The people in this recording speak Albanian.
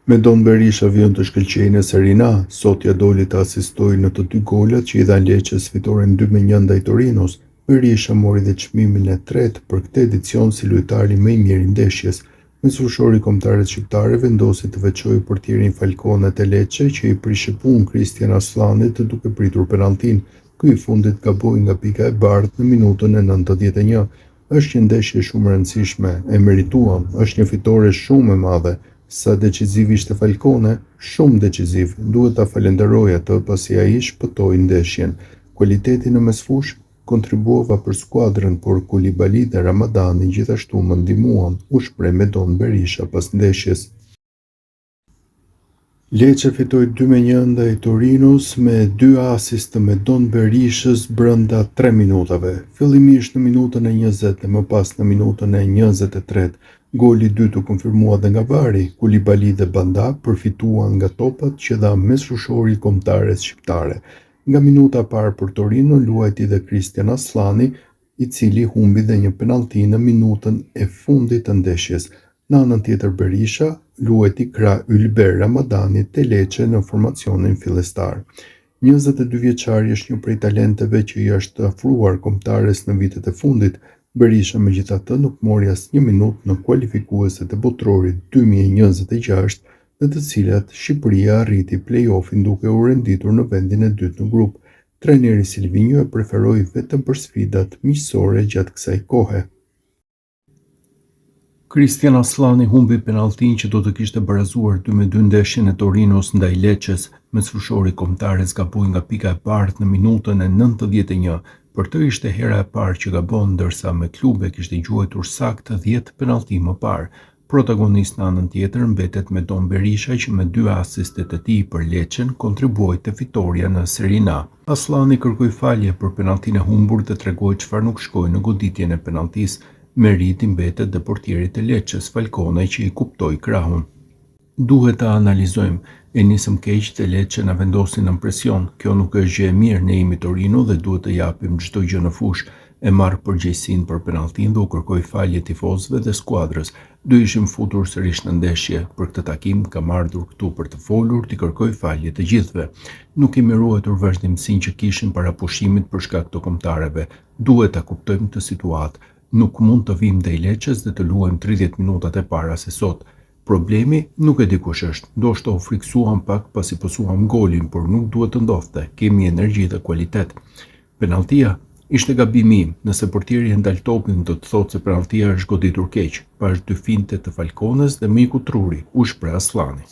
Me Don Berisha vjen të shkëlqejë në Serie A, sot ja doli të asistojë në të dy golat që i dha Lecces fitoren 2-1 ndaj Torinos. Berisha mori dhe çmimin e tretë për këtë edicion si lojtari më i mirë i ndeshjes. Mesfushori i kombëtarëve shqiptarë vendosi të veçojë portierin Falcone të Lecce që i prishi punë Cristian Aslanit duke pritur penalltin. Ky i fundit gaboi nga pika e bardhë në minutën e 91. Është një ndeshje shumë e rëndësishme, e merituam, është një fitore shumë e madhe. Sa deciziv ishte Falcone, shumë deciziv, duhet ta falenderoj atë pasi ai shpëtoi ndeshjen. Kualiteti në mesfush kontribuova për skuadrën, por Koulibaly dhe Ramadani gjithashtu më ndihmuan, u shpreh me Don Berisha pas ndeshjes. Lecce fitoi 2-1 ndaj Torinos me 2 asist me Don Berishës brenda 3 minutave. Fillimisht në minutën e 20 dhe më pas në minutën e 23. Goli i dytë u konfirmua dhe nga vari. Koulibaly dhe Banda përfituan nga topat që dha mesfushori i kombëtares shqiptare. Nga minuta e parë për Torino luajti dhe Cristian Aslani, i cili humbi dhe një penallti në minutën e fundit të ndeshjes. Në anën tjetër Berisha luajti krah Ylber Ramadanit të Lecce në formacionin fillestar. 22 vjeçari është një prej talenteve që i është afruar kombëtares në vitet e fundit. Berisha megjithatë nuk mori asnjë minutë në kualifikueset e botrorit 2026, në të cilat Shqipëria arriti play-offin duke u renditur në vendin e dytë në grup. Trajneri Silvinho e preferoi vetëm për sfidat miqësore gjatë kësaj kohe. Cristian Aslani humbi penalltin që do të kishte barazuar 2-2 ndeshjen e Torinos ndaj Lecces. Mesfushori kombëtares gaboi nga pika e bardhë në minutën e 91. Për të ishte hera e parë që gabon, ndërsa me klube kishte gjuajtur saktë 10 penallti më parë. Protagonist në anën tjetër mbetet me Don Berisha që me 2 asistet e tij për Lecce kontribuoi te fitoria në Serie A. Aslani kërkoi falje për penalltin e humbur dhe tregoi çfarë nuk shkoi në goditjen e penalltisë. Meriti mbetet dhe portieri të Lecces Falcone që i kuptoi krahun. Duhet ta analizojmë. E nisëm keq dhe Lecce na vendosin në presion. Kjo nuk është gjë e mirë, ne jemi Torino dhe duhet të japim çdo gjë në fushë. E marr përgjegjësinë për penalltin dhe u kërkoi falje tifozëve dhe skuadrës. Do ishim futur sërish në ndeshje. Për këtë takim kam ardhur këtu për të folur, t'i kërkoj falje të gjithëve. Nuk kemi ruajtur vazhdimsinë që kishin para pushimit për shkak të kombëtarëve. Duhet ta kuptojmë këtë situatë. Nuk mund të vim ndaj Lecces dhe të luajmë 30 minutat e para se sot. Problemi nuk e di kush është. Ndoshta u friksuam pak pasi posuam golin, por nuk duhet të ndodhte. Kemi energji dhe kualitet. Penalltia ishte gabimi im. Nëse portieri e ndal topin do të thotë se penalltia është goditur keq. Pas 2 finte të Falcones dhe miku Truri, u shpreh Aslani.